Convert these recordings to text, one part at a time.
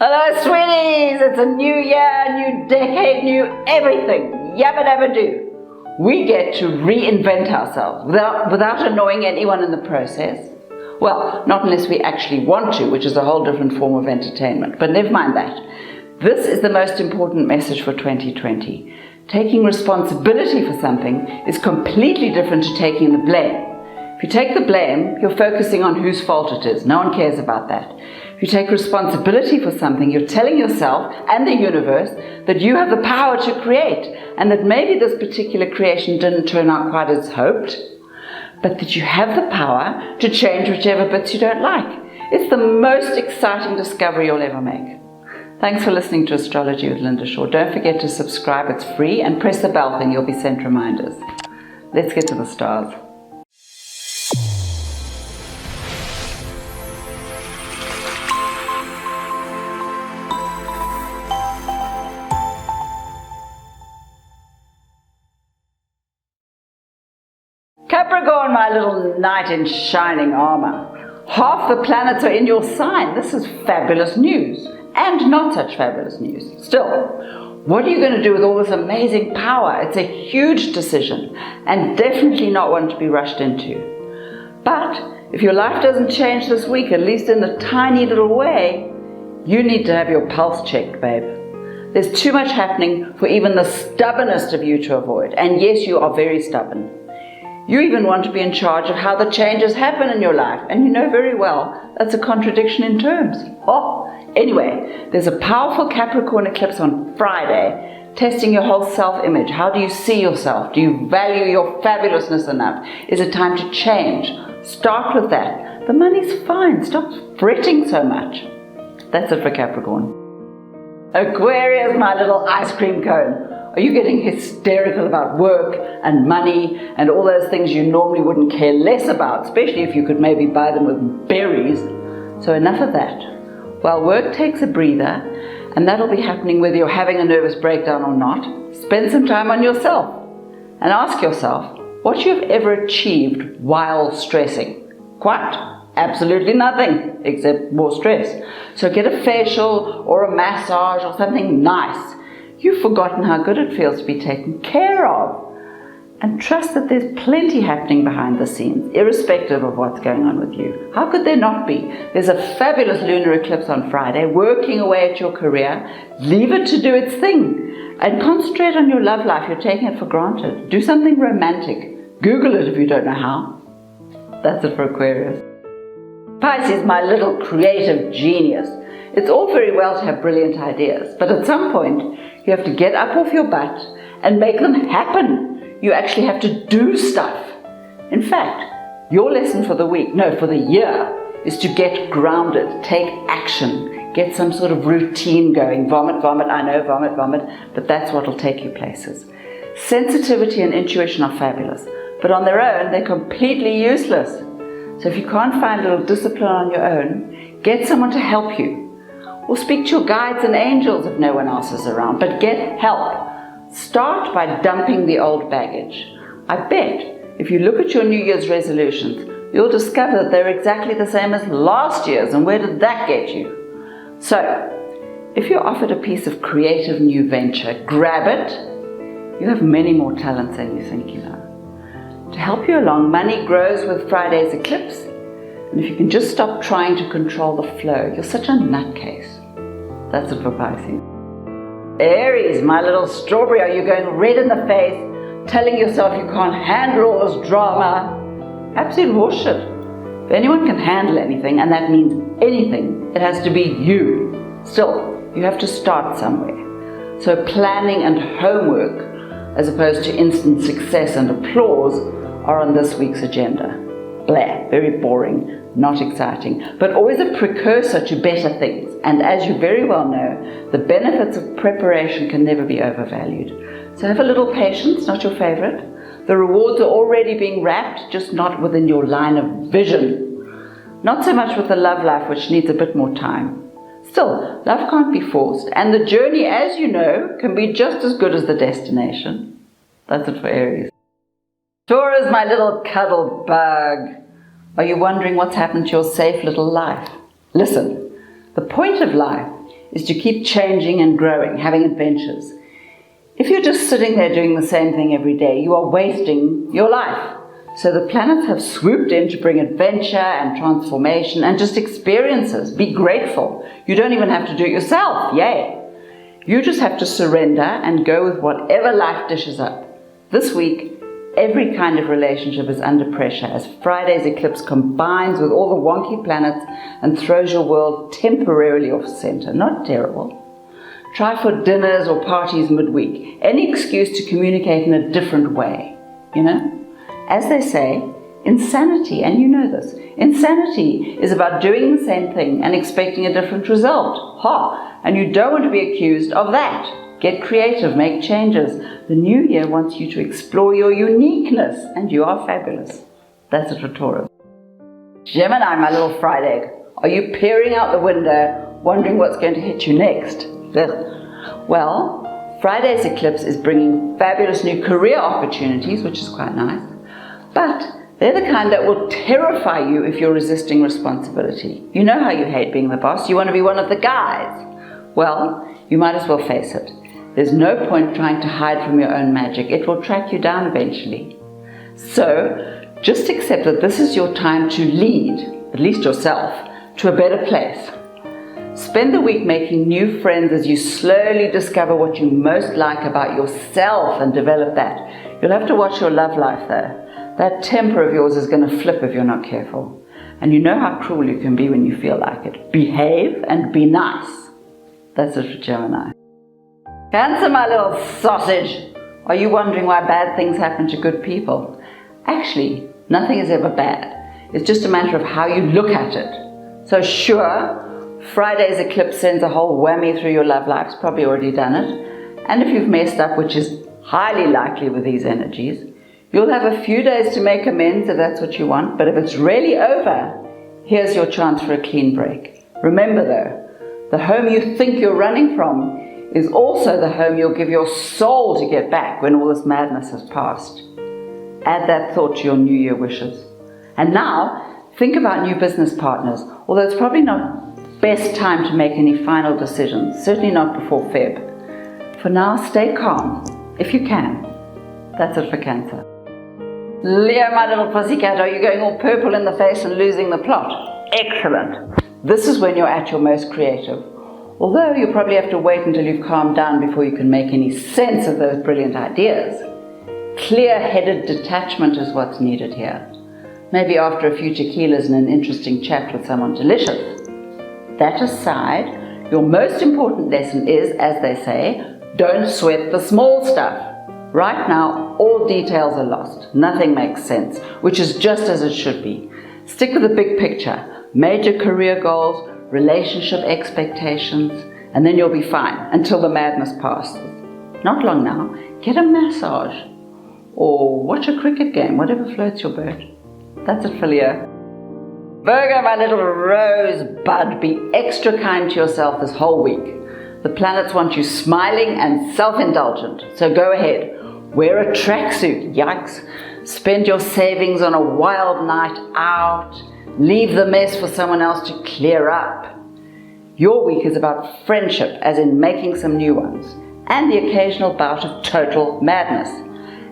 Hello, sweeties! It's a new year, new decade, new everything. Yabba dabba do. We get to reinvent ourselves without annoying anyone in the process. Well, not unless we actually want to, which is a whole different form of entertainment. But never mind that. This is the most important message for 2020. Taking responsibility for something is completely different to taking the blame. If you take the blame, you're focusing on whose fault it is. No one cares about that. If you take responsibility for something, you're telling yourself and the universe that you have the power to create, and that maybe this particular creation didn't turn out quite as hoped, but that you have the power to change whichever bits you don't like. It's the most exciting discovery you'll ever make. Thanks for listening to Astrology with Linda Shaw. Don't forget to subscribe, it's free, and press the bell thing, you'll be sent reminders. Let's get to the stars. Capricorn, my little knight in shining armor. Half the planets are in your sign. This is fabulous news. And not such fabulous news. Still, what are you going to do with all this amazing power? It's a huge decision, and definitely not one to be rushed into. But if your life doesn't change this week, at least in a tiny little way, you need to have your pulse checked, babe. There's too much happening for even the stubbornest of you to avoid. And yes, you are very stubborn. You even want to be in charge of how the changes happen in your life, and you know very well that's a contradiction in terms. Anyway, there's a powerful Capricorn eclipse on Friday, testing your whole self-image. How do you see yourself? Do you value your fabulousness enough? Is it time to change? Start with that. The money's fine. Stop fretting so much. That's it for Capricorn. Aquarius, my little ice cream cone. Are you getting hysterical about work and money and all those things you normally wouldn't care less about, especially if you could maybe buy them with berries? So enough of that. While work takes a breather, and that'll be happening whether you're having a nervous breakdown or not, spend some time on yourself and ask yourself what you've ever achieved while stressing. Quite absolutely nothing except more stress. So get a facial or a massage or something nice. You've forgotten how good it feels to be taken care of. And trust that there's plenty happening behind the scenes, irrespective of what's going on with you. How could there not be? There's a fabulous lunar eclipse on Friday, working away at your career. Leave it to do its thing. And concentrate on your love life. You're taking it for granted. Do something romantic. Google it if you don't know how. That's it for Aquarius. Pisces, my little creative genius. It's all very well to have brilliant ideas, but at some point, you have to get up off your butt and make them happen. You actually have to do stuff. In fact, your lesson for the week, for the year, is to get grounded, take action, get some sort of routine going. Vomit, vomit, I know, vomit, vomit, but that's what will take you places. Sensitivity and intuition are fabulous, but on their own, they're completely useless. So if you can't find a little discipline on your own, get someone to help you. Or speak to your guides and angels if no one else is around, but get help. Start by dumping the old baggage. I bet if you look at your New Year's resolutions, you'll discover that they're exactly the same as last year's, and where did that get you? So, if you're offered a piece of creative new venture, grab it. You have many more talents than you think you know. To help you along, money grows with Friday's eclipse, and if you can just stop trying to control the flow, you're such a nutcase. That's it for Pisces. Aries, my little strawberry, are you going red in the face, telling yourself you can't handle all this drama? Absolute horseshit. If anyone can handle anything, and that means anything, it has to be you. Still, you have to start somewhere. So planning and homework, as opposed to instant success and applause, are on this week's agenda. Blah, very boring, not exciting, but always a precursor to better things. And as you very well know, the benefits of preparation can never be overvalued. So have a little patience, not your favorite. The rewards are already being wrapped, just not within your line of vision. Not so much with the love life, which needs a bit more time. Still, love can't be forced, and the journey, as you know, can be just as good as the destination. That's it for Aries. Taurus, my little cuddle bug. Are you wondering what's happened to your safe little life? Listen, the point of life is to keep changing and growing, having adventures. If you're just sitting there doing the same thing every day, you are wasting your life. So the planets have swooped in to bring adventure and transformation and just experiences. Be grateful. You don't even have to do it yourself. Yay! You just have to surrender and go with whatever life dishes up. This week, every kind of relationship is under pressure as Friday's eclipse combines with all the wonky planets and throws your world temporarily off center. Not terrible. Try for dinners or parties midweek. Any excuse to communicate in a different way, As they say, insanity, and you know this, insanity is about doing the same thing and expecting a different result. And you don't want to be accused of that. Get creative, make changes. The new year wants you to explore your uniqueness, and you are fabulous. That's it for Taurus. Gemini, my little fried egg. Are you peering out the window, wondering what's going to hit you next? Ugh. Well, Friday's eclipse is bringing fabulous new career opportunities, which is quite nice. But they're the kind that will terrify you if you're resisting responsibility. You know how you hate being the boss. You want to be one of the guys. Well, you might as well face it. There's no point trying to hide from your own magic. It will track you down eventually. So, just accept that this is your time to lead, at least yourself, to a better place. Spend the week making new friends as you slowly discover what you most like about yourself and develop that. You'll have to watch your love life though. That temper of yours is going to flip if you're not careful. And you know how cruel you can be when you feel like it. Behave and be nice. That's it for Gemini. Cancer, my little sausage. Are you wondering why bad things happen to good people? Actually, nothing is ever bad. It's just a matter of how you look at it. So sure, Friday's eclipse sends a whole whammy through your love life. It's probably already done it. And if you've messed up, which is highly likely with these energies, you'll have a few days to make amends if that's what you want. But if it's really over, here's your chance for a clean break. Remember though, the home you think you're running from is also the home you'll give your soul to get back when all this madness has passed. Add that thought to your New Year wishes. And now, think about new business partners, although it's probably not best time to make any final decisions, certainly not before Feb. For now, stay calm, if you can. That's it for Cancer. Leo, my little pussycat, are you going all purple in the face and losing the plot? Excellent. This is when you're at your most creative. Although you probably have to wait until you've calmed down before you can make any sense of those brilliant ideas. Clear-headed detachment is what's needed here. Maybe after a few tequilas and an interesting chat with someone delicious. That aside, your most important lesson is, as they say, don't sweat the small stuff. Right now, all details are lost. Nothing makes sense, which is just as it should be. Stick with the big picture, major career goals, relationship expectations, and then you'll be fine until the madness passes. Not long now, get a massage or watch a cricket game, whatever floats your boat. That's it for Leo. Virgo, my little rosebud, be extra kind to yourself this whole week. The planets want you smiling and self-indulgent, so go ahead. Wear a tracksuit, yikes. Spend your savings on a wild night out. Leave the mess for someone else to clear up. Your week is about friendship, as in making some new ones, and the occasional bout of total madness.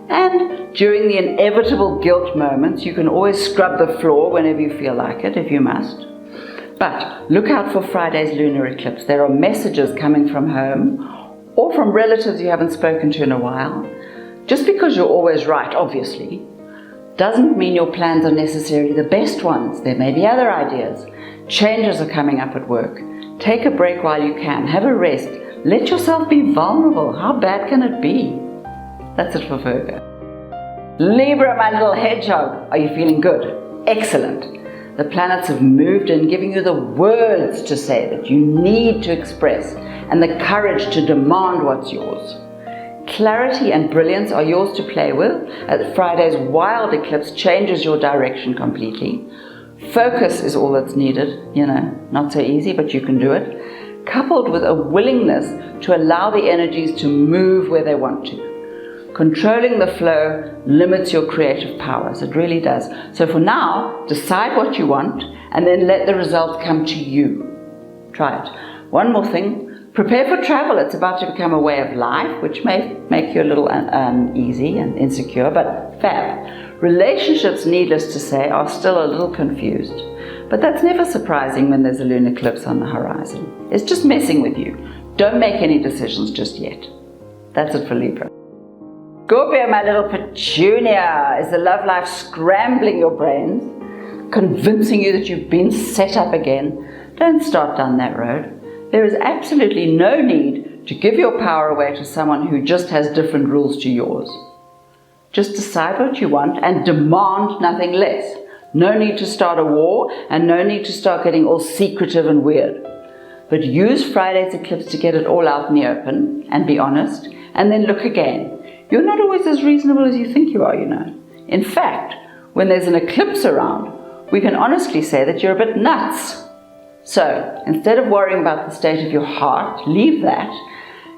And during the inevitable guilt moments, you can always scrub the floor whenever you feel like it, if you must. But look out for Friday's lunar eclipse. There are messages coming from home or from relatives you haven't spoken to in a while. Just because you're always right, obviously, doesn't mean your plans are necessarily the best ones. There may be other ideas. Changes are coming up at work. Take a break while you can. Have a rest. Let yourself be vulnerable. How bad can it be? That's it for Virgo. Libra, my little hedgehog. Are you feeling good? Excellent. The planets have moved in, giving you the words to say that you need to express and the courage to demand what's yours. Clarity and brilliance are yours to play with, as Friday's wild eclipse changes your direction completely. Focus is all that's needed, not so easy, but you can do it, coupled with a willingness to allow the energies to move where they want to. Controlling the flow limits your creative powers, it really does. So for now, decide what you want and then let the results come to you. Try it. One more thing. Prepare for travel. It's about to become a way of life, which may make you a little uneasy and insecure, but fab. Relationships, needless to say, are still a little confused. But that's never surprising when there's a lunar eclipse on the horizon. It's just messing with you. Don't make any decisions just yet. That's it for Libra. Scorpio, my little petunia. Is the love life scrambling your brains, convincing you that you've been set up again? Don't start down that road. There is absolutely no need to give your power away to someone who just has different rules to yours. Just decide what you want and demand nothing less. No need to start a war and no need to start getting all secretive and weird. But use Friday's eclipse to get it all out in the open and be honest, and then look again. You're not always as reasonable as you think you are, you know. In fact, when there's an eclipse around, we can honestly say that you're a bit nuts. So, instead of worrying about the state of your heart, leave that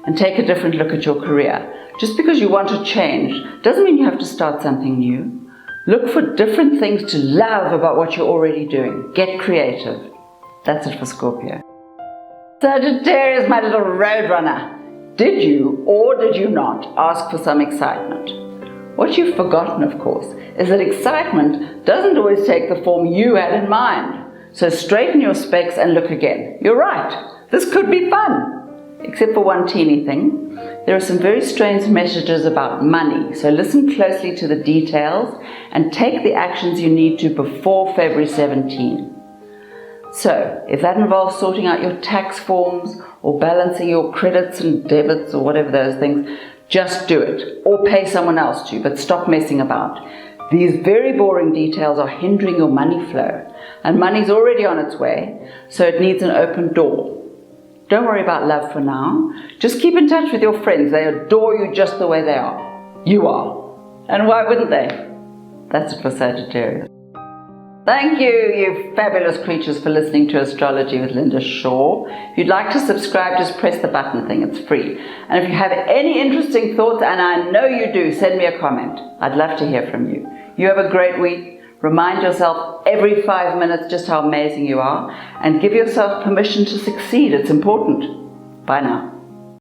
and take a different look at your career. Just because you want to change doesn't mean you have to start something new. Look for different things to love about what you're already doing. Get creative. That's it for Scorpio. Sagittarius, my little roadrunner. Did you or did you not ask for some excitement? What you've forgotten, of course, is that excitement doesn't always take the form you had in mind. So straighten your specs and look again. You're right, this could be fun. Except for one teeny thing. There are some very strange messages about money, so listen closely to the details and take the actions you need to before February 17. So, if that involves sorting out your tax forms or balancing your credits and debits or whatever those things, just do it. Or pay someone else to, but stop messing about. These very boring details are hindering your money flow, and money's already on its way, so it needs an open door. Don't worry about love for now. Just keep in touch with your friends. They adore you just the way they are. You are. And why wouldn't they? That's it for Sagittarius. Thank you, you fabulous creatures, for listening to Astrology with Linda Shaw. If you'd like to subscribe, just press the button thing. It's free. And if you have any interesting thoughts, and I know you do, send me a comment. I'd love to hear from you. You have a great week. Remind yourself every 5 minutes just how amazing you are, and give yourself permission to succeed. It's important. Bye now.